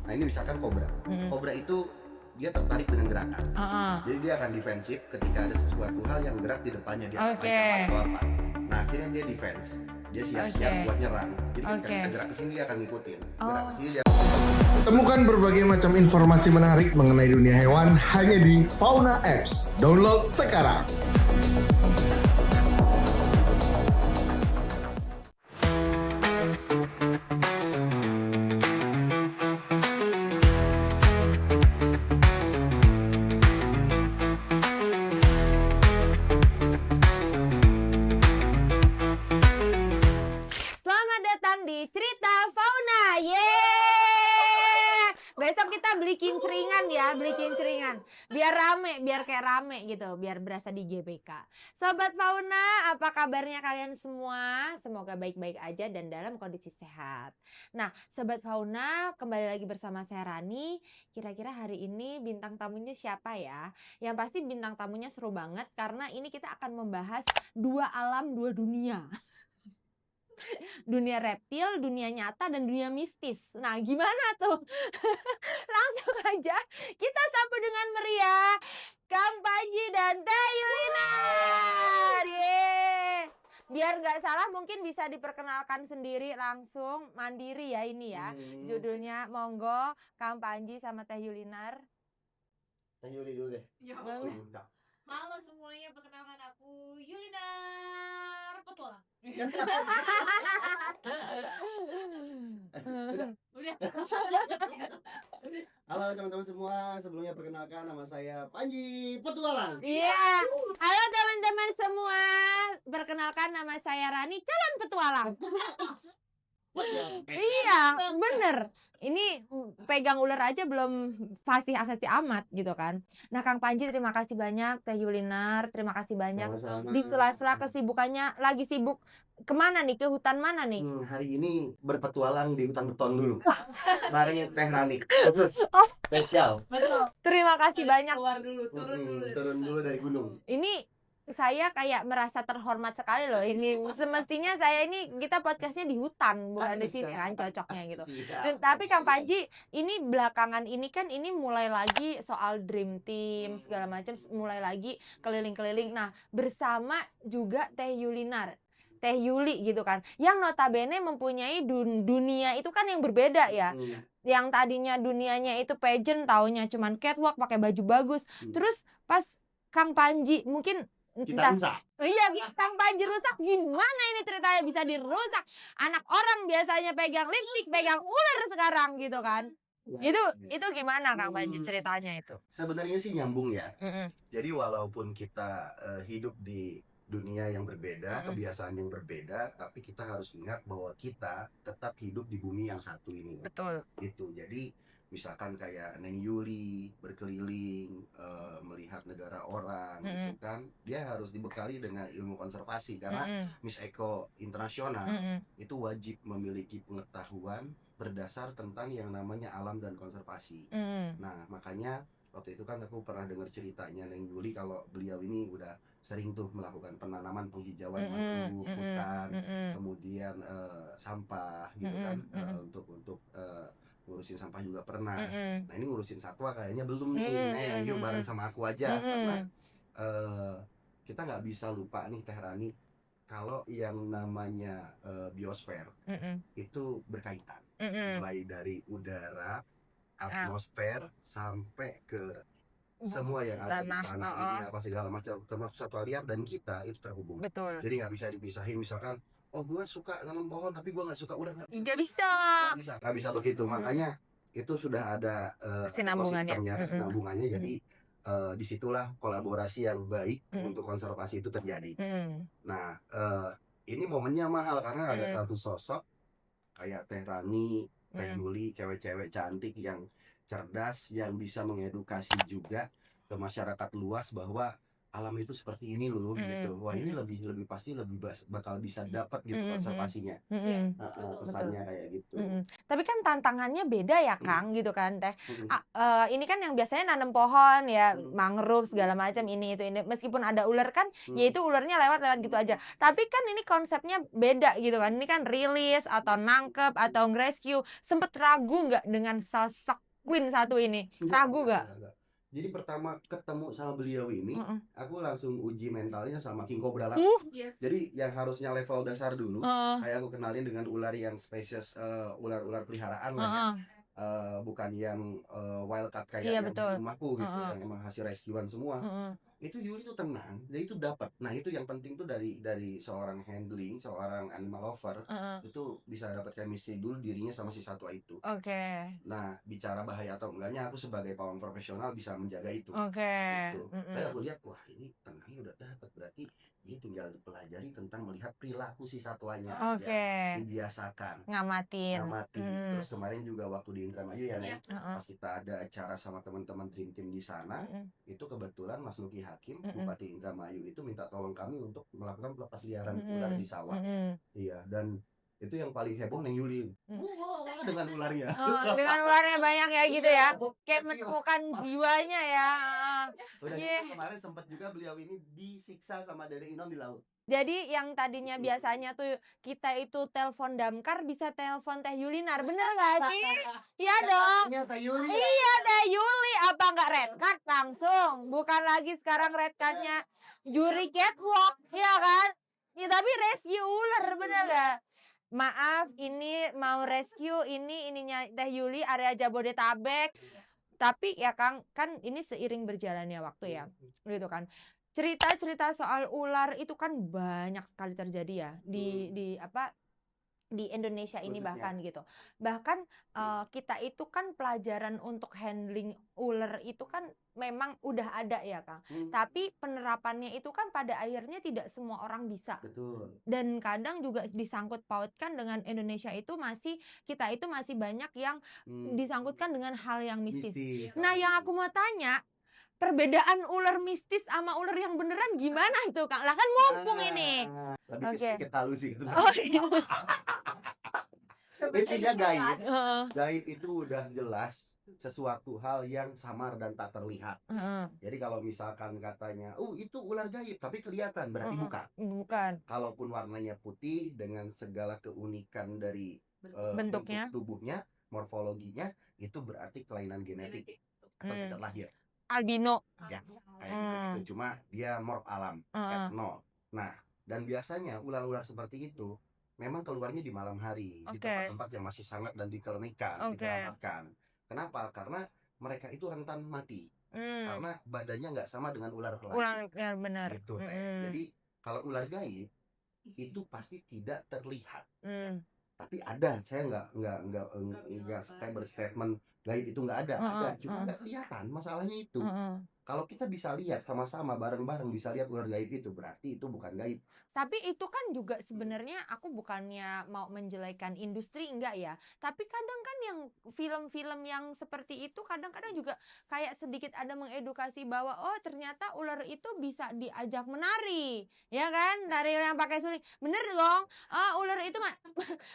Nah ini misalkan kobra. Kobra itu dia tertarik dengan gerakan. Jadi dia akan defensif ketika ada sesuatu hal yang gerak di depannya dia ancaman atau apa. Nah akhirnya dia defense. Dia siap-siap buat nyerang. Jadi ketika kita gerak kesini dia akan ngikutin. Gerak kesini dia. Temukan berbagai macam informasi menarik mengenai dunia hewan hanya di Fauna Apps. Download sekarang. Selamat datang di Cerita Fauna. Yeay! Besok kita beli kinceringan ya, beli kinceringan. Biar rame, biar kayak rame gitu, biar berasa di GBK. Sobat Fauna, apa kabarnya kalian semua? Semoga baik-baik aja dan dalam kondisi sehat. Nah, Sobat Fauna, kembali lagi bersama saya Rani. Kira-kira hari ini bintang tamunya siapa ya? Yang pasti bintang tamunya seru banget karena ini kita akan membahas dua alam, dua dunia. Dunia reptil, dunia nyata, dan dunia mistis. Nah, gimana tuh? Langsung aja kita sapa dengan meriah Kang Panji dan Teh Yulinar. Yeay. Biar nggak salah mungkin bisa diperkenalkan sendiri langsung, mandiri ya ini ya. Judulnya monggo Kang Panji sama Teh Yulinar. Teh Yuli dulu deh. Halo semuanya, perkenalkan aku Yulinar Petualang. Udah. Halo teman-teman semua, sebelumnya perkenalkan nama saya Panji Petualang. Iya. Halo teman-teman semua. Perkenalkan nama saya Rani, calon petualang. Iya, bener. Ini pegang ular aja belum fasih amat gitu kan. Nah, Kang Panji terima kasih banyak, Teh Yulinar terima kasih banyak. Sama-sama. Di sela-sela kesibukannya lagi sibuk kemana nih? Ke hutan mana nih? Hari ini berpetualang di hutan beton dulu. Bareng Teh Rani khusus spesial. Betul. Terima kasih banyak. Keluar dulu, turun dulu. Turun dulu dari gunung. Ini saya kayak merasa terhormat sekali loh. Ini semestinya saya ini kita podcastnya di hutan bukan di sini kan cocoknya gitu. Dan, tapi Kang Panji ini belakangan ini kan ini mulai lagi soal dream team segala macam, mulai lagi keliling-keliling. Nah, bersama juga Teh Yulinar, Teh Yuli gitu kan, yang notabene mempunyai dunia itu kan yang berbeda ya. Yang tadinya dunianya itu pageant, taunya cuman catwalk pakai baju bagus. Terus pas Kang Panji mungkin Kita rusak. Iya, Kang Panji rusak, gimana ini ceritanya bisa dirusak? Anak orang biasanya pegang lipstik, pegang ular sekarang gitu kan. Itu gimana Kang Panji ceritanya itu? Sebenarnya sih nyambung ya. Jadi walaupun kita hidup di dunia yang berbeda, kebiasaan yang berbeda, tapi kita harus ingat bahwa kita tetap hidup di bumi yang satu ini. Betul. Gitu. Jadi misalkan kayak Neng Yuli berkeliling melihat negara orang gitu kan, dia harus dibekali dengan ilmu konservasi karena Miss Eko Internasional itu wajib memiliki pengetahuan berdasar tentang yang namanya alam dan konservasi. Nah makanya waktu itu kan aku pernah dengar ceritanya Neng Yuli kalau beliau ini udah sering tuh melakukan penanaman penghijauan mangrove, hutan, kemudian sampah gitu kan, untuk ngurusin sampah juga pernah. Nah ini ngurusin satwa kayaknya belum nih. Yuk bareng sama aku aja karena kita nggak bisa lupa nih Teh Rani kalau yang namanya biosfer itu berkaitan mulai dari udara, atmosfer sampai ke semua yang ada di tanah ini apa segala macam termasuk satwa liar dan kita itu terhubung. Betul. Jadi nggak bisa dipisahin misalkan oh gue suka nanam pohon tapi gue nggak suka udah Nggak bisa. nggak bisa begitu. Makanya itu sudah ada kesinambungannya. Jadi disitulah kolaborasi yang baik untuk konservasi itu terjadi. Nah ini momennya mahal karena ada satu sosok kayak Teh Rani, Teh Yuli, cewek-cewek cantik yang cerdas yang bisa mengedukasi juga ke masyarakat luas bahwa alam itu seperti ini loh gitu. Wah ini lebih pasti bakal bisa dapat gitu konservasinya. Pesannya kayak gitu. Tapi kan tantangannya beda ya Kang gitu kan Teh. Ini kan yang biasanya nanam pohon ya, mangrove segala macam ini itu ini. Meskipun ada ular kan, ya itu ularnya lewat gitu aja. Tapi kan ini konsepnya beda gitu kan. Ini kan rilis atau nangkep atau rescue. Sempet ragu nggak dengan sosok Queen satu ini? Ragu nggak? Enggak. Jadi pertama ketemu sama beliau ini, aku langsung uji mentalnya sama King Cobra lah. Yes. Jadi yang harusnya level dasar dulu, kayak aku kenalin dengan ular yang spesies ular-ular peliharaan lah ya. Bukan yang wildcat kayak yang di rumahku gitu, yang emang hasil rescuean semua. Itu Yuli tuh tenang, dia itu dapat. Nah itu yang penting tuh dari seorang handling, seorang animal lover, itu bisa dapat chemistry dulu dirinya sama si satwa itu. Nah bicara bahaya atau enggaknya, aku sebagai pawang profesional bisa menjaga itu. Gitu. Kayak aku lihat, wah ini tenangnya udah dapat, berarti dia tinggal pelajari tentang melihat perilaku si satwanya aja, dibiasakan ngamatin. Terus kemarin juga waktu di Indramayu ya Nek, pas kita ada acara sama teman-teman Dream Team di sana, itu kebetulan Mas Nuki Hakim, Bupati Indramayu itu minta tolong kami untuk melakukan pelepas liaran ular di sawah. Iya, dan itu yang paling heboh Neng Yuli. Wah, dengan ularnya. Dengan ularnya banyak ya gitu ya. Kayak menemukan jiwanya ya. Udah gitu kemarin sempat juga beliau ini disiksa sama Dede Inon di laut. Jadi yang tadinya biasanya tuh kita itu telepon damkar bisa telepon Teh Yulinar, bener gak sih? Iya dong. Iya Teh Yuli, apa nggak red card langsung? Bukan lagi sekarang red cardnya juri catwalk, ya kan? Ya tapi rescue ular, bener gak? Maaf, ini mau rescue ininya Teh Yuli area Jabodetabek. Tapi ya Kang, kan ini seiring berjalannya waktu ya, gitu kan. Cerita-cerita soal ular itu kan banyak sekali terjadi ya di Indonesia ini bahkan gitu. Bahkan kita itu kan pelajaran untuk handling ular itu kan memang udah ada ya Kang. Tapi penerapannya itu kan pada akhirnya tidak semua orang bisa. Betul. Dan kadang juga disangkut pautkan dengan Indonesia itu kita itu masih banyak yang disangkutkan dengan hal yang mistis. Nah yang aku mau tanya, perbedaan ular mistis sama ular yang beneran gimana itu Kang? Lah kan mumpung ini. Lebih sedikit halus sih gitu. Iya. Intinya gaib. Gaib itu udah jelas sesuatu hal yang samar dan tak terlihat. Jadi kalau misalkan katanya, itu ular gaib, tapi kelihatan, berarti bukan. Kalaupun warnanya putih dengan segala keunikan dari bentuk tubuhnya, morfologinya, itu berarti kelainan genetik atau cacat lahir. Albino. Ya, kayak gitu. Cuma dia morf alam, F0. Nah, dan biasanya ular-ular seperti itu memang keluarnya di malam hari, di tempat-tempat yang masih sangat dan dikeramatkan. Kenapa? Karena mereka itu rentan mati. Karena badannya nggak sama dengan ular lain. Ya benar. Gitu, Jadi kalau ular gaib itu pasti tidak terlihat. Tapi ada, saya nggak kayak berstatement gaib itu nggak ada, cuma nggak kelihatan. Masalahnya itu. Kalau kita bisa lihat sama-sama bareng-bareng bisa lihat ular gaib itu, berarti itu bukan gaib. Tapi itu kan juga sebenarnya aku bukannya mau menjelekan industri, enggak ya. Tapi kadang kan yang film-film yang seperti itu kadang-kadang juga kayak sedikit ada mengedukasi bahwa ternyata ular itu bisa diajak menari. Ya kan? Dari yang pakai suling. Bener dong? Ular itu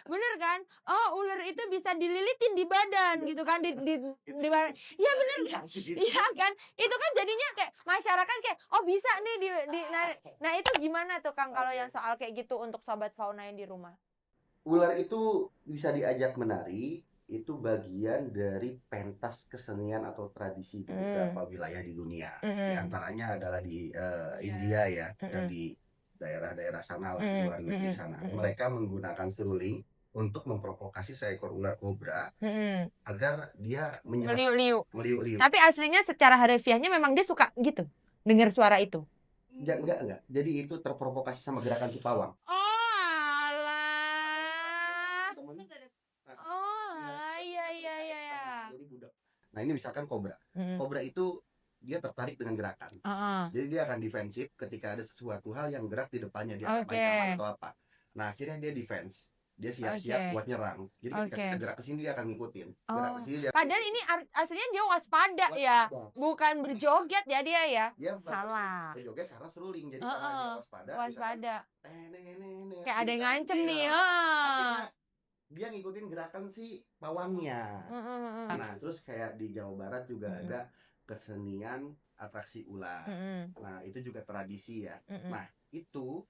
bener kan? Ular itu bisa dililitin di badan gitu kan di badan. Ya bener kan? Iya kan? Itu kan jadinya kayak masyarakat kayak bisa nih di nah itu gimana tuh Kang kalau yang soal kayak gitu untuk sobat fauna yang di rumah? Ular itu bisa diajak menari, itu bagian dari pentas kesenian atau tradisi di beberapa wilayah di dunia. Di antaranya adalah di India ya, dan di daerah-daerah sana lah, luar negeri sana. Mereka menggunakan seruling untuk memprovokasi seekor ular kobra agar dia meliuk-liuk. Meliuk-liuk. Tapi aslinya secara harfiahnya memang dia suka gitu dengar suara itu. Enggak. Jadi itu terprovokasi sama gerakan si pawang. Iya. Jadi budak. Nah ini misalkan kobra. Kobra itu dia tertarik dengan gerakan. Jadi dia akan defensif ketika ada sesuatu hal yang gerak di depannya, dia atau apa. Nah akhirnya dia defense. dia siap-siap Oke. buat nyerang. Jadi ketika Oke. kita gerak ke sini dia akan ngikutin. Gerak Oh, ke sini dia akan padahal ini aslinya dia waspada ya, waspada. bukan berjoget ya dia ya. Dia Salah. berjoget karena seruling. Jadi karena dia Heeh, waspada, misalkan waspada. tenenenene, Kayak ada yang kita ngancem nih. iya, Heeh. akhirnya dia ngikutin gerakan si pawangnya. Heeh. Nah, terus kayak di Jawa Barat juga Mm-mm. ada kesenian atraksi ular. Mm-mm. Nah, itu juga tradisi ya. Mm-mm. Nah, itu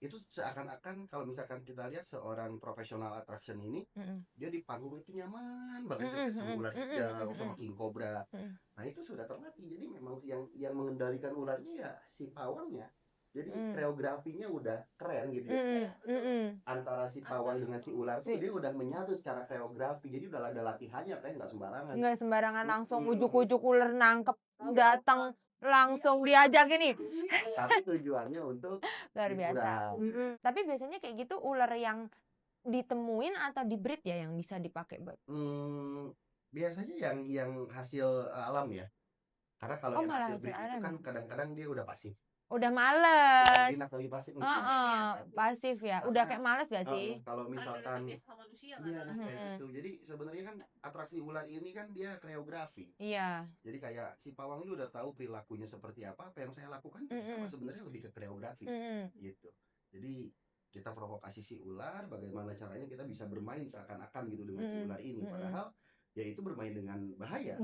seakan-akan kalau misalkan kita lihat seorang profesional attraction ini, Mm-mm. dia di panggung itu nyaman banget Mm-mm. joget sama ular Mm-mm. hijau, sama Mm-mm. king cobra. Mm-mm. Nah, itu sudah terlatih. Jadi memang yang mengendalikan ularnya ya si pawangnya. Jadi koreografinya udah keren gitu ya. Mm-mm. Mm-mm. Antara si pawang dengan si ular tuh dia udah menyatu secara koreografi. Jadi udah ada latihannya, kan nggak sembarangan. Nggak sembarangan langsung Mm-mm. ujuk-ujuk ular nangkep datang langsung diajak ini. Tapi tujuannya untuk Luar biasa. hiburan. Tapi biasanya kayak gitu ular yang ditemuin atau di breed ya yang bisa dipakai buat. Biasanya yang hasil alam ya. Karena kalau Oh, yang malah hasil hasil breed itu alam. kan kadang-kadang dia udah pasif. Udah Bukan males. jinak tapi pasif. Pasif ya. Udah kayak males gak sih? Kalau misalkan sama manusia iya kan. kayak gitu. Jadi sebenarnya kan atraksi ular ini kan dia koreografi. Iya. Jadi kayak si pawang ini udah tahu perilakunya seperti apa yang saya lakukan sama sebenarnya lebih ke koreografi gitu. Jadi kita provokasi si ular, bagaimana caranya kita bisa bermain seakan-akan gitu dengan si ular ini, padahal ya itu bermain dengan bahaya.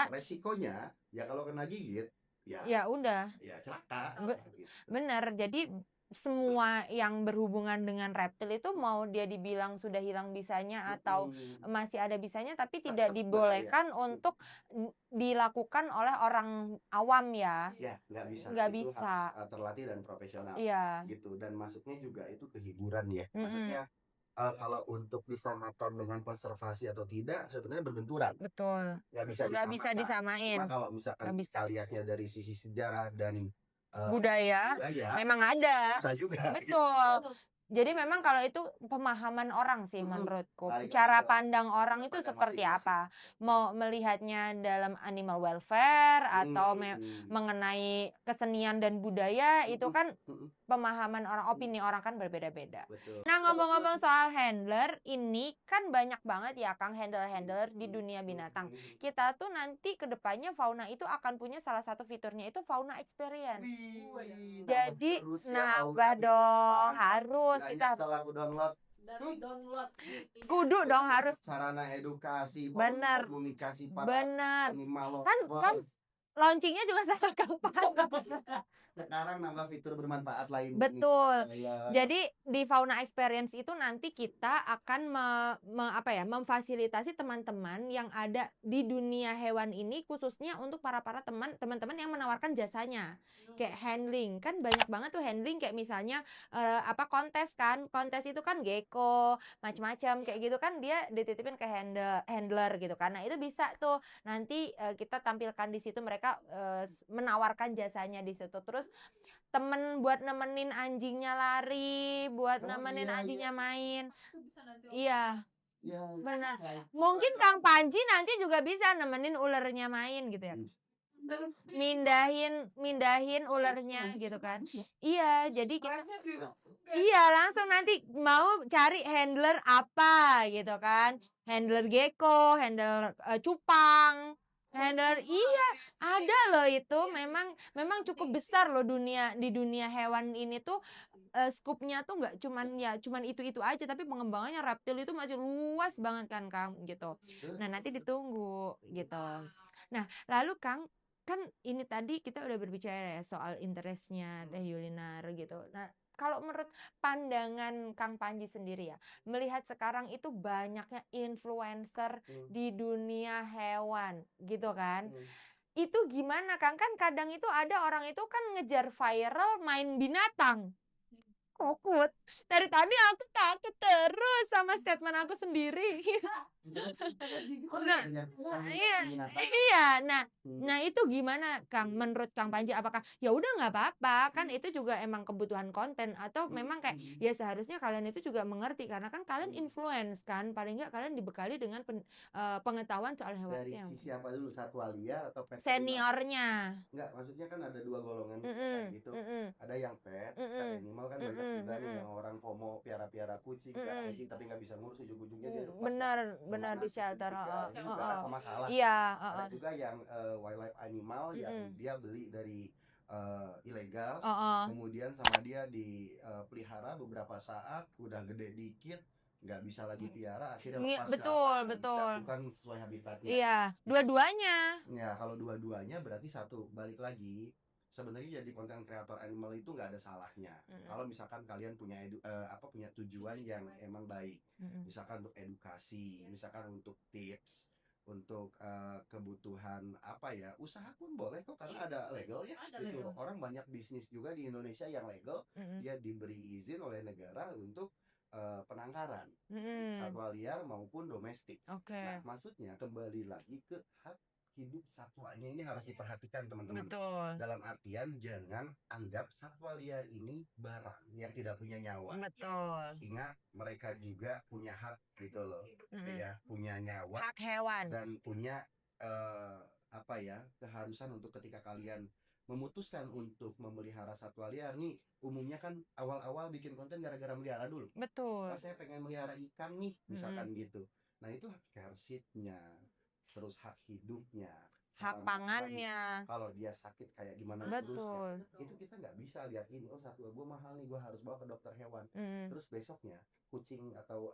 Resikonya ya kalau kena gigit ya udah. Ya celaka. Gitu. Bener. Jadi semua yang berhubungan dengan reptil itu mau dia dibilang sudah hilang bisanya atau masih ada bisanya, tapi tidak dibolehkan untuk dilakukan oleh orang awam ya. Ya, nggak bisa. Harus terlatih dan profesional. Iya. Gitu, dan masuknya juga itu ke hiburan ya. Maksudnya kalau untuk disamakan dengan konservasi atau tidak sebenarnya berbenturan. Betul. Nggak bisa disamain. Cuma kalau misalkan kita lihatnya dari sisi sejarah dan budaya memang ada. Bisa juga. Betul. Jadi memang kalau itu pemahaman orang sih menurutku. Cara pandang orang itu seperti apa? Mau melihatnya dalam animal welfare atau mengenai kesenian dan budaya, itu kan pemahaman orang, opini orang kan berbeda-beda. Nah, ngomong-ngomong soal handler, ini kan banyak banget ya Kang handler-handler di dunia binatang. Kita tuh nanti ke depannya fauna itu akan punya salah satu fiturnya itu fauna experience. Jadi nambah dong, harus kita kudu dong harus sarana edukasi, bener, komunikasi animal kan launchingnya juga sama kapan. Sekarang nambah fitur bermanfaat lain. Betul. Jadi di fauna experience itu nanti kita akan memfasilitasi teman-teman yang ada di dunia hewan ini, khususnya untuk para teman-teman yang menawarkan jasanya. Kayak handling, kan banyak banget tuh handling, kayak misalnya kontes itu kan gecko, macam-macam kayak gitu kan, dia dititipin ke handler gitu kan. Nah, itu bisa tuh nanti kita tampilkan di situ, mereka menawarkan jasanya di situ. Terus temen buat nemenin anjingnya lari, buat nemenin anjingnya main. Iya. Benar. Mungkin Kang Panji nanti juga bisa nemenin ulernya main gitu ya. Mindahin ulernya gitu kan. Iya, jadi kita langsung nanti mau cari handler apa gitu kan. Handler gecko, handler cupang, handler ada loh itu. Memang cukup besar loh di dunia hewan ini tuh. Skupnya tuh nggak cuman itu aja, tapi pengembangannya reptil itu masih luas banget kan Kang gitu. Nah, nanti ditunggu gitu. Nah, lalu Kang, kan ini tadi kita udah berbicara ya soal interestnya Teh Yulinar gitu. Nah, kalau menurut pandangan Kang Panji sendiri ya, melihat sekarang itu banyaknya influencer di dunia hewan gitu kan. Itu gimana Kang? Kan kadang itu ada orang itu kan ngejar viral main binatang. Takut. Dari tadi aku takut terus sama statement aku sendiri. Nah itu gimana Kang? Menurut Kang Panji, apakah ya udah nggak apa-apa kan, itu juga emang kebutuhan konten, atau memang kayak ya seharusnya kalian itu juga mengerti karena kan kalian influence kan, paling nggak kalian dibekali dengan pengetahuan soal hewan. Dari sisi apa dulu, satwa liar atau pet? Seniornya. Enggak, maksudnya kan ada dua golongan kayak gitu. Ada yang pet animal kan banyak juga nih yang orang FOMO piara kucing, piara anjing tapi nggak bisa ngurus, ujung-ujungnya dia benar di shelter. ini juga kan sama salah. Iya, Ada juga yang wildlife animal yang dia beli dari ilegal, kemudian sama dia dipelihara beberapa saat, udah gede dikit nggak bisa lagi piara, akhirnya lepas betul bukan sesuai habitatnya. Iya, dua-duanya Ya kalau dua-duanya berarti satu, balik lagi sebenarnya jadi konten kreator animal itu nggak ada salahnya kalau misalkan kalian punya punya tujuan yang emang baik, misalkan untuk edukasi, misalkan untuk tips, untuk kebutuhan usaha pun boleh kok, karena ada legal ya. Itu orang banyak bisnis juga di Indonesia yang legal, dia diberi izin oleh negara untuk penangkaran satwa liar maupun domestik. Nah, maksudnya kembali lagi ke hak hidup satwanya ini harus diperhatikan teman-teman. Betul. Dalam artian jangan anggap satwa liar ini barang yang tidak punya nyawa. Betul. Ingat mereka juga punya hak gitu loh, ya, punya nyawa. Hak hewan. Dan punya keharusan untuk ketika kalian memutuskan untuk memelihara satwa liar nih, umumnya kan awal-awal bikin konten gara-gara melihara dulu. Betul. Saya pengen melihara ikan nih, misalkan gitu. Nah itu hak kersitnya, terus hak hidupnya, hak pangannya. Kalau dia sakit kayak gimana Betul. terusnya, itu kita nggak bisa lihat ini, oh satwa gue mahal nih, gue harus bawa ke dokter hewan. Terus besoknya kucing atau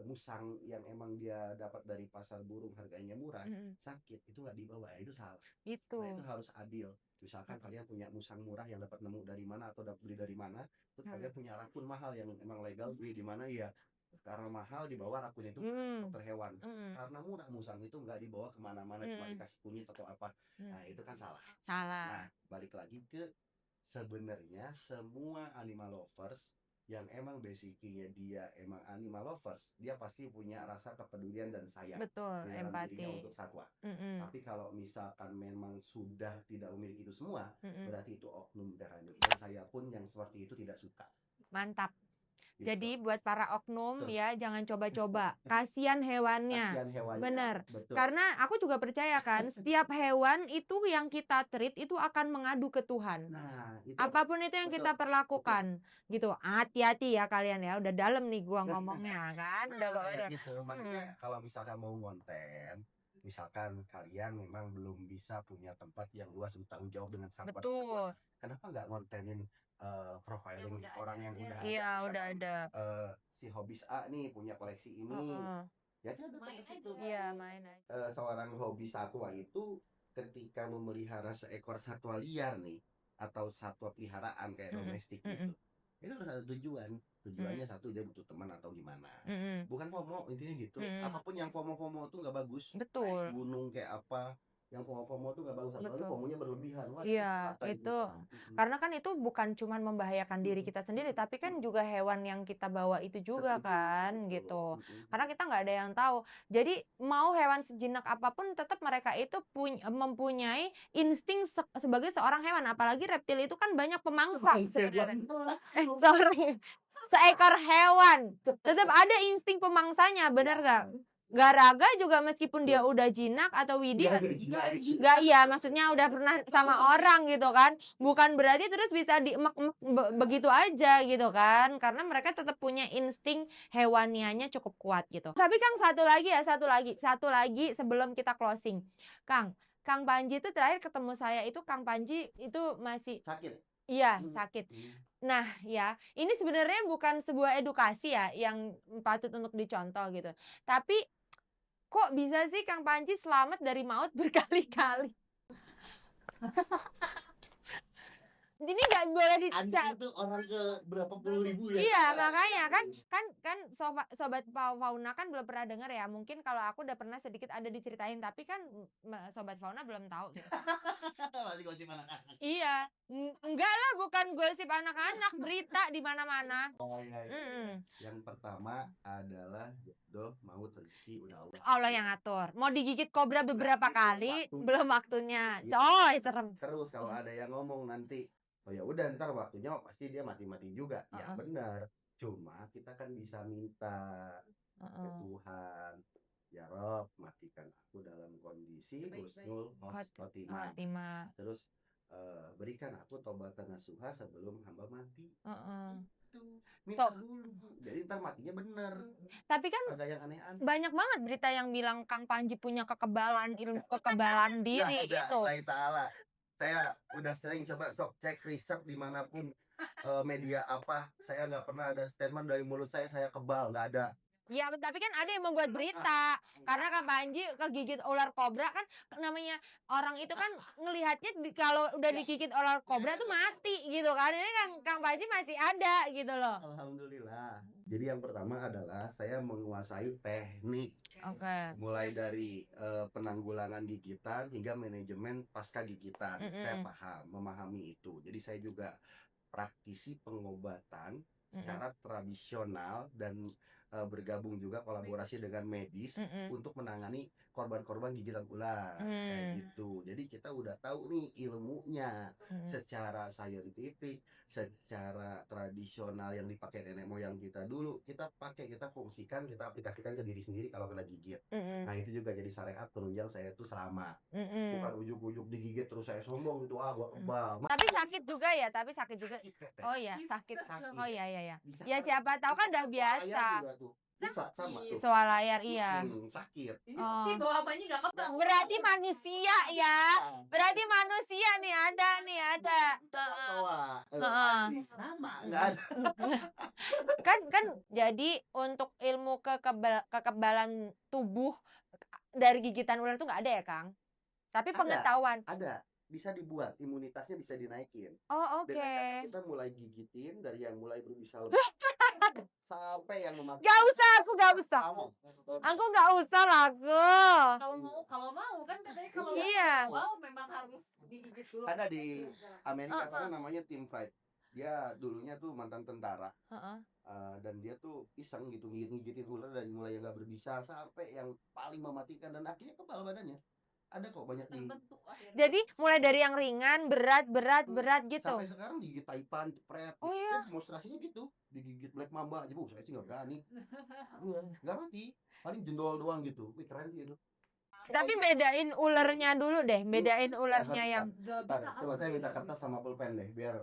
musang yang emang dia dapat dari pasar burung harganya murah sakit, itu nggak dibawa, itu salah. Nah itu harus adil. Misalkan kalian punya musang murah yang dapat nemu dari mana atau dapat beli dari mana, terus kalian punya rakun mahal yang emang legal beli di mana, ya karena mahal dibawa rakun itu dokter hewan. Karena murah musang itu nggak dibawa kemana-mana, cuma dikasih kunyit atau apa. Nah itu kan salah. Nah balik lagi ke sebenarnya semua animal lovers yang emang basicnya dia emang animal lovers, dia pasti punya rasa kepedulian dan sayang. Betul, empati untuk satwa. Tapi kalau misalkan memang sudah tidak memiliki itu semua, berarti itu oknum terhadap. Dan saya pun yang seperti itu tidak suka. Mantap. Gitu. Jadi buat para oknum ya jangan coba-coba. Kasihan hewannya. Bener. Betul. Karena aku juga percaya kan setiap hewan itu yang kita treat itu akan mengadu ke Tuhan. Nah, itu, apapun itu yang kita perlakukan gitu. Hati-hati ya kalian ya. Udah dalam nih gua ngomongnya kan. Udah gitu. Maksudnya kalau misalkan mau konten, misalkan kalian memang belum bisa punya tempat yang luas untuk tanggung jawab dengan satwa tersebut, kenapa nggak ngontenin profiling orang yang udah ada? Iya, udah ada. Si hobis A nih punya koleksi ini, ya dia datang ke situ. Iya, main aja. Seorang hobi satwa itu ketika memelihara seekor satwa liar nih atau satwa peliharaan kayak domestik gitu, itu harus ada tujuannya. Satu, dia butuh teman atau gimana, bukan FOMO intinya gitu. Apapun yang FOMO tuh nggak bagus. Betul. Naik gunung kayak apa yang FOMO tuh nggak bagus, apalagi FOMO-nya berlebihan. Wah, iya itu karena kan itu bukan cuma membahayakan diri kita sendiri, tapi kan juga hewan yang kita bawa itu juga kan gitu. Karena kita nggak ada yang tahu. Jadi mau hewan sejinak apapun tetap mereka itu mempunyai insting sebagai seorang hewan. Apalagi reptil itu kan banyak pemangsa sebenarnya. Seekor hewan tetap ada insting pemangsanya, benar gak? Garaga juga meskipun dia udah jinak atau Widi nggak, iya maksudnya udah pernah sama orang gitu kan, bukan berarti terus bisa diemek-emek begitu aja gitu kan, karena mereka tetap punya insting hewanianya cukup kuat gitu. Tapi Kang satu lagi sebelum kita closing, Kang Panji itu terakhir ketemu saya itu Kang Panji itu masih sakit. Iya, sakit. Nah, ya, ini sebenarnya bukan sebuah edukasi ya yang patut untuk dicontoh gitu. Tapi kok bisa sih Kang Panji selamat dari maut berkali-kali? Ini nggak boleh dicap. Itu orang ke berapa puluh ribu ya? Iya, makanya kan sobat Fauna kan belum pernah dengar ya. Mungkin kalau aku udah pernah sedikit ada diceritain, tapi kan sobat Fauna belum tahu. Gitu. Masih gosip anak-anak. Iya, enggak lah, bukan gosip anak-anak, berita di mana-mana. Oh iya. Yang pertama adalah jodoh, maut, rezeki udah Allah yang ngatur. Mau digigit kobra beberapa kali, belum waktunya. Coy, serem. Terus kalau ada yang ngomong nanti, oh ya udah ntar waktunya pasti dia mati juga. Ya benar. Cuma kita kan bisa minta ke Tuhan, ya Rob, matikan aku dalam kondisi husnul khotimah. Terus berikan aku tobatan nasuha sebelum hamba mati. Heeh. Itu minta Toh. dulu, jadi ntar matinya bener. Tapi kan Ada yang aneh-aneh. banyak banget berita yang bilang Kang Panji punya ilmu kekebalan diri Nggak ada, gitu. Allah Ta'ala. Saya udah sering coba cek riset dimanapun, media apa, saya nggak pernah ada statement dari mulut saya kebal, nggak ada. Ya, tapi kan ada yang membuat berita karena Kang Panji kegigit ular kobra kan, namanya orang itu kan ngelihatnya kalau udah digigit ular kobra tuh mati gitu kan. Ini kan Kang Panji masih ada gitu loh. Alhamdulillah. Jadi yang pertama adalah saya menguasai teknik, Oke. mulai dari penanggulangan gigitan hingga manajemen pasca gigitan. Saya memahami itu. Jadi saya juga praktisi pengobatan secara tradisional dan bergabung juga kolaborasi dengan medis untuk menangani korban-korban gigitan ular kayak gitu. Jadi kita udah tahu nih ilmunya secara saintifik, secara tradisional yang dipakai nenek moyang kita dulu, kita pakai, kita fungsikan, kita aplikasikan ke diri sendiri kalau kena gigit. Nah itu juga jadi syariat penunjang saya itu selama. Bukan ujuk-ujuk digigit terus saya sombong gitu, gua kebal. Tapi sakit juga ya, Oh ya, sakit. Oh ya. Ya siapa tahu kan udah biasa. Sama tuh. Swalayan iya. Sakit. Ini bawa apanya nggak kebal. Berarti manusia ya. Berarti manusia nih ada. Sama nggak ada. Kan jadi untuk ilmu kekebalan tubuh dari gigitan ular tuh nggak ada ya, Kang? Tapi pengetahuan ada, bisa dibuat, imunitasnya bisa dinaikin. Oh, oke. Dengan kita mulai gigitin dari yang mulai berbisa lebih sampai yang memakai. Gak usah, aku gak usah. Aku gak usah lah aku. Kalau mau kan katanya kalau Iya. mau memang harus digigit dulu. Ada di Amerika sana namanya Tim Fight. Dia dulunya tuh mantan tentara. Dan dia tuh iseng gitu gigitin ular dari mulai yang gak berbisa sampai yang paling mematikan dan akhirnya kebal badannya. Ada kok banyak di. Jadi mulai dari yang ringan, berat gitu. Sampai sekarang digigit taipan, jepret. Oh iya. Demonstrasinya gitu, digigit black mamba aja, saya sih nggak berani. Nggak mati, paling jendol doang gitu. Wih keren gitu. Tapi bedain ulernya dulu deh, bedain ulernya yang. Coba saya minta kertas sama pulpen deh, biar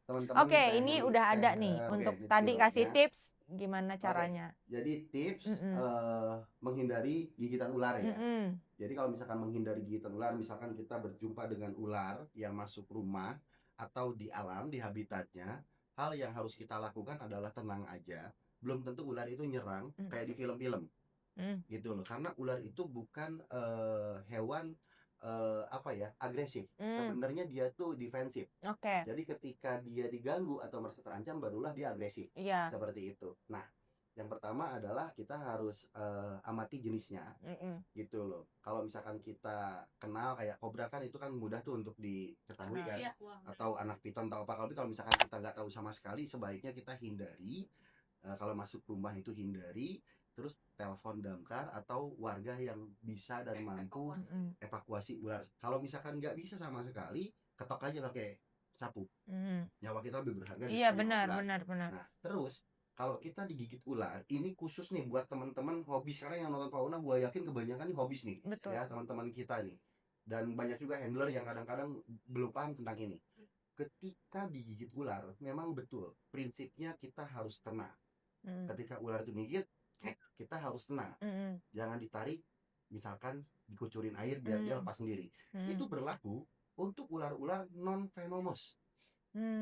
teman-teman. Oke, ini udah ada nih untuk tadi kasih tips gimana caranya. Jadi tips menghindari gigitan ular ya. Jadi kalau misalkan menghindari gigitan ular, misalkan kita berjumpa dengan ular yang masuk rumah atau di alam, di habitatnya, hal yang harus kita lakukan adalah tenang aja. Belum tentu ular itu nyerang kayak di film-film, gitu loh. Karena ular itu bukan hewan agresif. Sebenarnya dia tuh defensif. Oke. Jadi ketika dia diganggu atau merasa terancam, barulah dia agresif. Iya. Seperti itu. Nah, yang pertama adalah kita harus amati jenisnya, gitu loh. Kalau misalkan kita kenal kayak kobra kan itu kan mudah tuh untuk diketahui kan, atau anak piton atau apa. Kalau misalkan kita nggak tahu sama sekali, sebaiknya kita hindari. Kalau masuk rumah itu hindari. Terus telepon damkar atau warga yang bisa dan mampu evakuasi ular. Kalau misalkan nggak bisa sama sekali, ketok aja pakai sapu. Nyawa kita lebih berharga. Iya benar. Nah terus kalau kita digigit ular, ini khusus nih buat teman-teman hobi. Sekarang yang nonton fauna, gue yakin kebanyakan nih hobis nih. Betul. Ya teman-teman kita nih. Dan banyak juga handler yang kadang-kadang belum paham tentang ini. Ketika digigit ular, memang betul prinsipnya kita harus tenang. Ketika ular itu gigit, kita harus tenang. Jangan ditarik, misalkan dikucurin air biar dia lepas sendiri. Itu berlaku untuk ular-ular non venomous.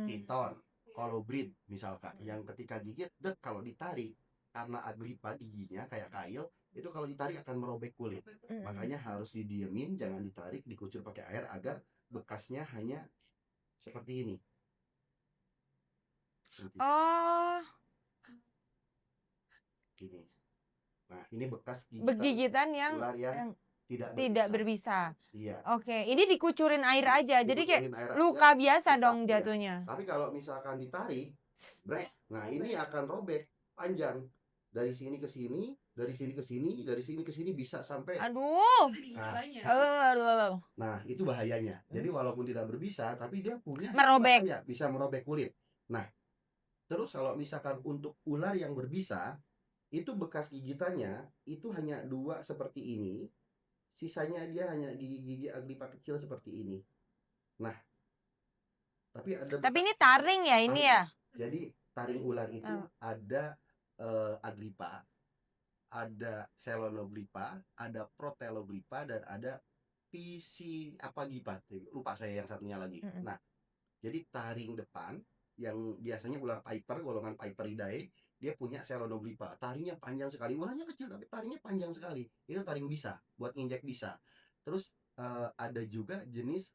Piton, kolobrid misalkan, yang ketika gigit, kalau ditarik karena aglipa giginya kayak kail, itu kalau ditarik akan merobek kulit. Makanya harus didiemin, jangan ditarik, dikucur pakai air agar bekasnya hanya seperti ini. Oh. Gini. Nah, ini bekas gigitan yang ular yang tidak berbisa. Iya. Oke, ini dikucurin air aja. Jadi kayak luka biasa dong jatuhnya. Tapi kalau misalkan ditarik, nah ini akan robek panjang. Dari sini ke sini, dari sini ke sini, dari sini ke sini bisa sampai. Aduh. Nah, itu bahayanya. Jadi walaupun tidak berbisa, tapi dia punya merobek. Bahaya, bisa merobek kulit. Nah, terus kalau misalkan untuk ular yang berbisa, itu bekas gigitannya itu hanya 2 seperti ini, sisanya dia hanya gigi-gigi aglipa kecil seperti ini. Nah, Tapi ini taring ya ini ya. Jadi taring ular itu ada Aglipa, ada Selenoglipa, ada Proteloglipa, dan ada Pisciapagipa. Lupa saya yang satunya lagi. Nah, jadi taring depan yang biasanya ular Piper, golongan Piperidae, dia punya Selenoglipa. Taringnya panjang sekali. Ularnya kecil tapi taringnya panjang sekali. Itu taring bisa buat nginjek bisa. Terus ada juga jenis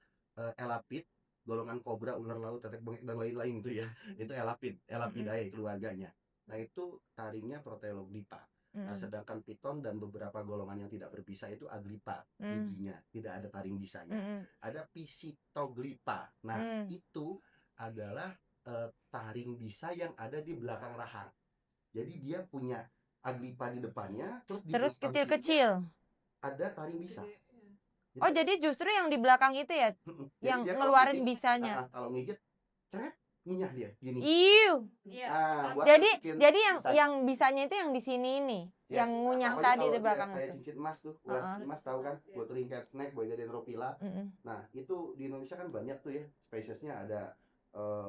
Elapid, golongan kobra, ular laut, tetek bengek dan lain-lain itu ya. Itu Elapidae keluarganya. Nah, itu taringnya Proteloglipa. Nah, sedangkan piton dan beberapa golongan yang tidak berbisa itu Aglipa, giginya tidak ada taring bisanya. Ada Piscitoglipa. Nah, itu adalah taring bisa yang ada di belakang rahang. Jadi dia punya Aglipa di depannya, terus kecil-kecil ada taring bisa. Oh, jadi justru yang di belakang itu ya yang ngeluarin bisanya. Kalau ngigit, ceret, ngunyah dia gini. Iu. Jadi yang bisanya itu yang di sini ini, yang ngunyah tadi di belakang kayak itu. cincin emas tuh, ular emas tahu kan, Wuthering cat snake, Boygaden ropila. Nah, itu di Indonesia kan banyak tuh ya, spesiesnya ada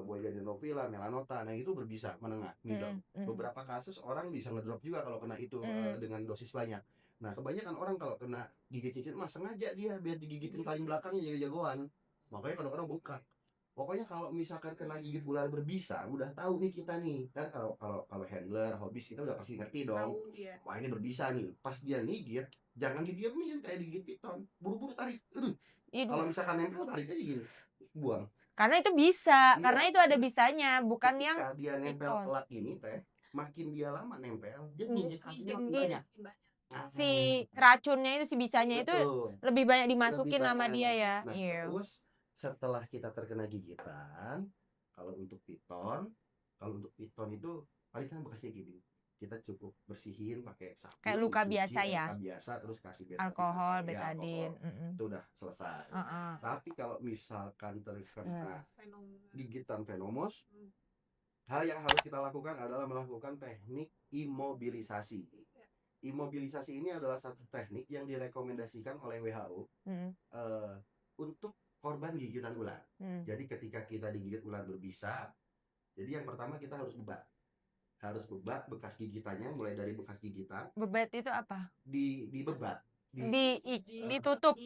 Boygaden ropila, melanota. Nah, itu berbisa menengah, middle. Beberapa kasus orang bisa ngedrop juga kalau kena itu dengan dosis banyak. Nah, kebanyakan orang kalau kena gigit cincin emas sengaja dia biar digigitin taring belakangnya jago-jagoan. Makanya kadang-kadang bengkak. Pokoknya kalau misalkan kena gigit ular berbisa, udah tahu nih kita nih. Kan kalau handler, hobis kita udah pasti ngerti dong. Wah, ini berbisa nih. Pas dia gigit, jangan didiemin kayak digigit piton. Buru-buru tarik. Kalau misalkan nempel, tarik aja gini. Buang. Karena itu bisa, karena itu ada bisanya, bukan yang dia nempel elat ini teh, makin dia lama nempel, dia nginjek banyak. Si racunnya itu, si bisanya itu lebih banyak dimasukin sama dia ya. Nah, terus setelah kita terkena gigitan, kalau untuk piton itu paling kan bekasnya gini. Kita cukup bersihin pakai sabun. Kayak luka biasa ya. Luka biasa, terus kasih alkohol, betadin. Itu udah selesai. Tapi kalau misalkan terkena gigitan venomous, hal yang harus kita lakukan adalah melakukan teknik imobilisasi. Imobilisasi ini adalah satu teknik yang direkomendasikan oleh WHO untuk korban gigitan ular. Jadi ketika kita digigit ular berbisa, jadi yang pertama kita harus bebat. Harus bebat bekas gigitannya, mulai dari bekas gigitan. Bebat itu apa? Dibebat. Ditutup.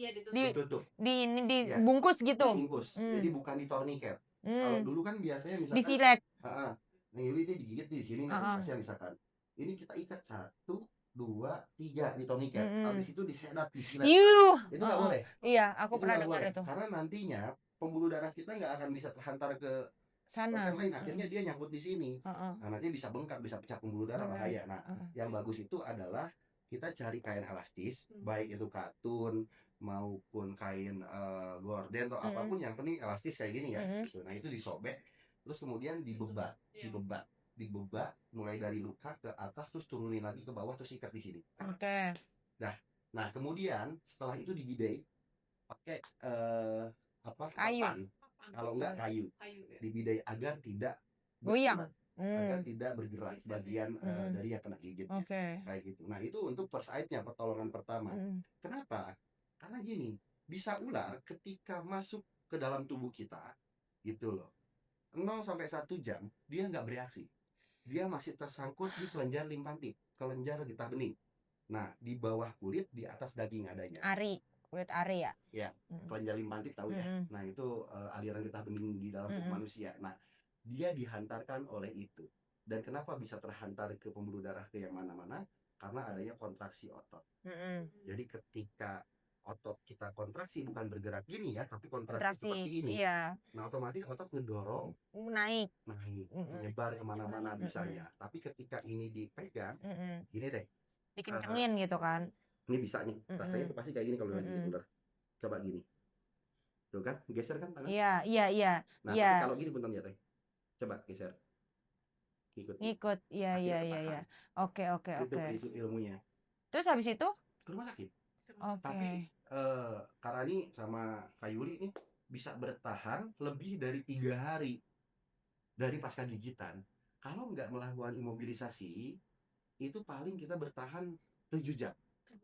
Dibungkus gitu. Dibungkus. Jadi bukan ditorniket. Kalau dulu kan biasanya misalkan disilet. Nah, ini digigit di sini bekasnya misalkan. Ini kita ikat 1, 2, 3 di torniket. Habis itu disedat, disilet. Itu nggak boleh. Iya, aku pernah dengar itu. Karena nantinya pembuluh darah kita nggak akan bisa terhantar ke sana. Lain. Akhirnya dia nyangkut di sini. Nah, nanti bisa bengkak, bisa pecah pembuluh darah, bahaya. Nah, yang bagus itu adalah kita cari kain elastis, baik itu katun maupun kain gorden atau apapun, yang penting elastis kayak gini ya. Nah, itu disobek, terus kemudian dibebat. Mulai dari luka ke atas, terus turunin lagi ke bawah, terus ikat di sini. Oke. Nah, kemudian setelah itu dibidai pakai kayu. Kalau enggak kayu. Dibidai agar tidak goyang, agar tidak bergerak bagian dari yang kena gigit. Kayak gitu. Nah, itu untuk first aid-nya, pertolongan pertama. Kenapa? Karena gini, bisa ular ketika masuk ke dalam tubuh kita gitu loh, 0 sampai 1 jam dia nggak bereaksi. Dia masih tersangkut di kelenjar limfatik, kelenjar getah bening. Nah, di bawah kulit, di atas daging adanya. Kulit ari ya? Ya, kelenjar limfatik tahu ya. Nah, itu aliran getah bening di dalam tubuh manusia. Nah, dia dihantarkan oleh itu. Dan kenapa bisa terhantar ke pembuluh darah ke yang mana-mana? Karena adanya kontraksi otot. Jadi ketika otot kita kontraksi, bukan bergerak gini ya, tapi kontraksi seperti ini. Iya. Nah, otomatis otot ngedorong naik, menyebar kemana-mana bisa ya. Tapi ketika ini dipegang, gini deh, dikencengin gitu kan. Ini bisa nih, rasanya pasti kayak gini kalau lagi ular. Coba gini, tuh kan, geser kan tangan. Iya. Nah, tapi kalau gini bentar ya teh, coba geser, ngikut. Iya. Oke. Itu prinsip ilmunya. Terus habis itu ke rumah sakit. Tapi Karani sama Kayuli ini bisa bertahan lebih dari 3 hari dari pasca gigitan. Kalau nggak melakukan imobilisasi, itu paling kita bertahan 7 jam.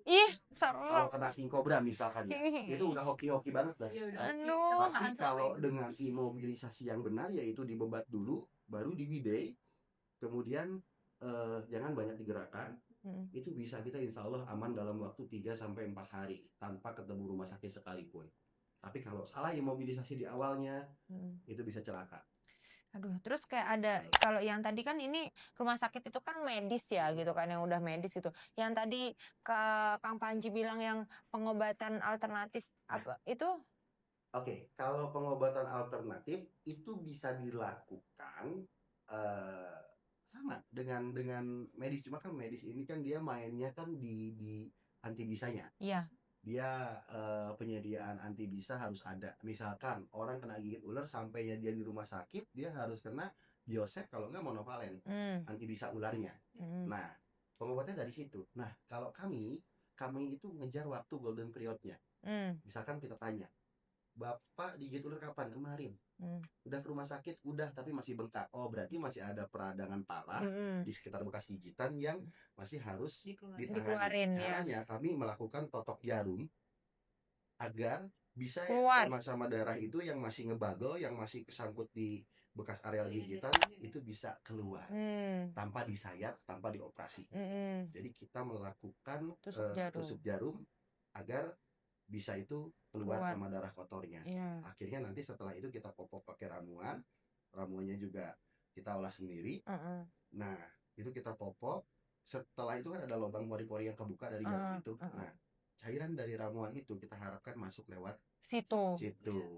Ih, Kalau serem. kena king cobra misalkan ya, itu udah hoki-hoki banget lah. Ya udah. Aduh. Sama Tapi tahan kalau sampai. dengan imobilisasi yang benar, yaitu dibebat dulu, baru dibidai, kemudian jangan banyak digerakkan, itu bisa kita insya Allah aman dalam waktu 3-4 hari tanpa ketemu rumah sakit sekalipun. Tapi kalau salah imobilisasi di awalnya, itu bisa celaka. Aduh, terus kayak ada kalau yang tadi kan ini rumah sakit itu kan medis ya gitu kan, yang udah medis gitu. Yang tadi Kang Panji bilang yang pengobatan alternatif apa itu? Oke, kalau pengobatan alternatif itu bisa dilakukan sama dengan medis, cuma kan medis ini kan dia mainnya kan di anti bisanya. Iya. Dia penyediaan anti bisa harus ada. Misalkan orang kena gigit ular, sampainya dia di rumah sakit, dia harus kena biosef kalau nggak monovalen, anti bisa ularnya. Nah, pengobatannya dari situ. Nah, kalau kami itu ngejar waktu golden periodnya. Misalkan kita tanya, Bapak digigit ular kapan? Kemarin. Udah ke rumah sakit? Udah, tapi masih bengkak. Oh, berarti masih ada peradangan parah di sekitar bekas gigitan yang masih harus Dikeluarin ya. Caranya kami melakukan totok jarum agar bisa Keluar. sama darah itu yang masih ngebagel, yang masih kesangkut di bekas areal gigitan itu bisa keluar tanpa disayat, tanpa dioperasi. Jadi kita melakukan tusuk jarum agar bisa itu keluar sama darah kotornya. Akhirnya nanti setelah itu kita popok pakai ramuannya juga kita olah sendiri. Nah, itu kita popok. Setelah itu kan ada lubang pori-pori yang kebuka dari jarum itu. Nah, cairan dari ramuan itu kita harapkan masuk lewat situ.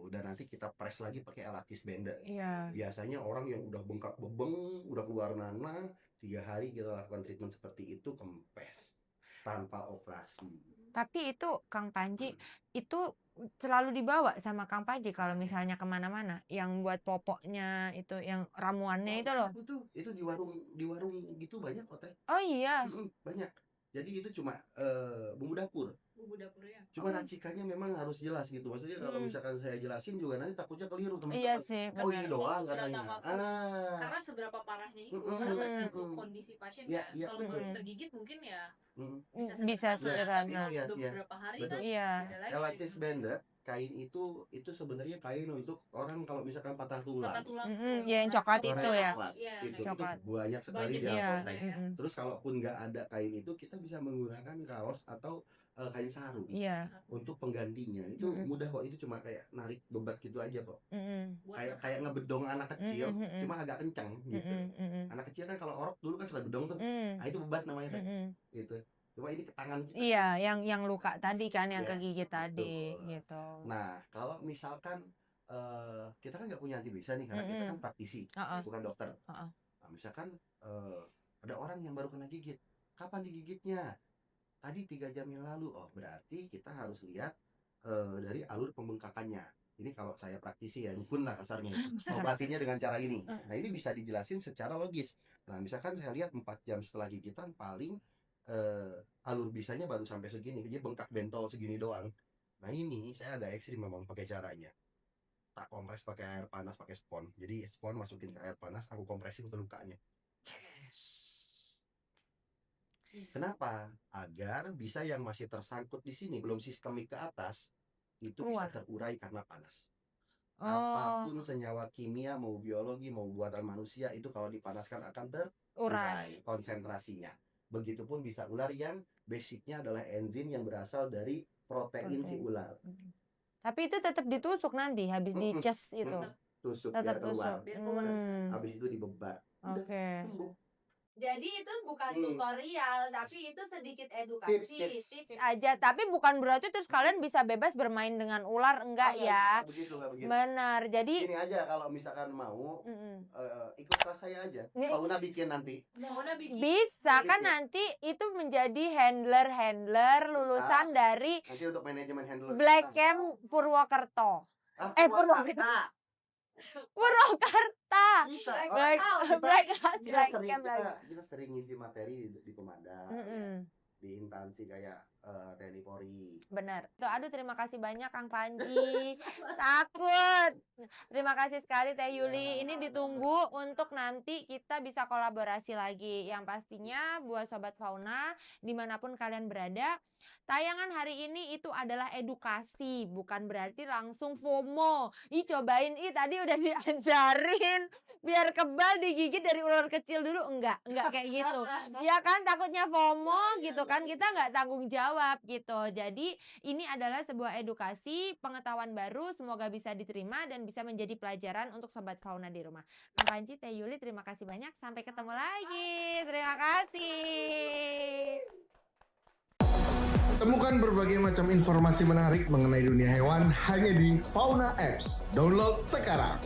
Dan nanti kita press lagi pakai elastis bender. Biasanya orang yang udah bengkak bebeng, udah keluar nanah, 3 hari kita lakukan treatment seperti itu, kempes tanpa operasi. Tapi itu Kang Panji itu selalu dibawa sama Kang Panji kalau misalnya kemana-mana, yang buat popoknya itu, yang ramuannya itu loh. Itu di warung gitu banyak kok Teh. Oh iya. Banyak. Jadi itu cuma bumbu dapur ya. Cuma racikannya memang harus jelas gitu. Maksudnya kalau misalkan saya jelasin juga nanti takutnya keliru teman-teman. Iya sih, Oh ini benar. doang katanya. Karena seberapa parahnya itu karena tergantung kondisi pasien ya. Kalau baru tergigit mungkin ya bisa sederhana. beberapa hari Betul. kan. Iya. Elastis bender, kain itu sebenarnya kain untuk orang kalau misalkan patah tulang. Ya yang coklat Coret itu ya. coklat. Itu Coklat. banyak sekali di Iya. apotek. Terus kalaupun nggak ada kain itu, kita bisa menggunakan kaos atau kain sarung untuk penggantinya. Itu mudah kok, itu cuma kayak narik bebat gitu aja kok. Kayak ngebedong anak kecil, cuma agak kencang gitu. Anak kecil kan kalau orok dulu kan suka bedong tuh. Nah, itu bebat namanya gitu. Cuma ini ke tangan kita. Iya, yang luka tadi kan, yang kegigit tadi gitu. Nah, kalau misalkan kita kan nggak punya anti bisa nih, karena kita kan praktisi, bukan dokter. Nah, misalkan ada orang yang baru kena gigit, kapan digigitnya? Tadi 3 jam yang lalu. Oh, berarti kita harus lihat dari alur pembengkakannya. Ini kalau saya praktisi ya, dukun lah kasarnya. Obatinya dengan cara ini. Nah, ini bisa dijelasin secara logis. Nah, misalkan saya lihat 4 jam setelah gigitan paling alur bisanya baru sampai segini, dia bengkak bentol segini doang. Nah, ini saya agak ekstrim memang pakai caranya. Tak kompres pakai air panas, pakai spons. Jadi spons masukin ke air panas, aku kompresin ke lukanya. Kenapa? Agar bisa yang masih tersangkut di sini, belum sistemik ke atas, itu bisa terurai karena panas. Apapun senyawa kimia, mau biologi, mau buatan manusia, itu kalau dipanaskan akan terurai konsentrasinya. Begitupun bisa ular yang basicnya adalah enzim yang berasal dari protein si ular. Tapi itu tetap ditusuk nanti habis dicas itu. Tusuk tetap biar keluar. Terus habis itu dibebat. Oke. Sembuh. Jadi itu bukan tutorial, tapi itu sedikit edukasi, Tips aja. Tapi bukan berarti terus kalian bisa bebas bermain dengan ular, enggak ya? Begitu. Benar. Jadi ini aja kalau misalkan mau ikut kelas saya aja. Fauna bikin nanti. Bisa kan nanti itu menjadi handler lulusan dari Nanti untuk manajemen handler Black Camp Purwokerto. Purwokerto. Bisa. Black Kita sering ngisi materi di Pemadam, di instansi kayak TNI Polri. Benar. Tuh, aduh terima kasih banyak Kang Panji. Takut. Terima kasih sekali Teh Yuli. Ini ditunggu untuk nanti kita bisa kolaborasi lagi. Yang pastinya buat Sobat Fauna, dimanapun kalian berada, tayangan hari ini itu adalah edukasi, bukan berarti langsung FOMO. Ih cobain, tadi udah diajarin biar kebal digigit dari ular kecil dulu. Enggak kayak gitu. Ya kan, takutnya FOMO gitu kan, kita nggak tanggung jawab gitu. Jadi ini adalah sebuah edukasi, pengetahuan baru, semoga bisa diterima dan bisa menjadi pelajaran untuk Sobat Fauna di rumah. Kang Panji, Teh Yuli, terima kasih banyak. Sampai ketemu lagi. Terima kasih. Temukan berbagai macam informasi menarik mengenai dunia hewan hanya di Fauna Apps. Download sekarang.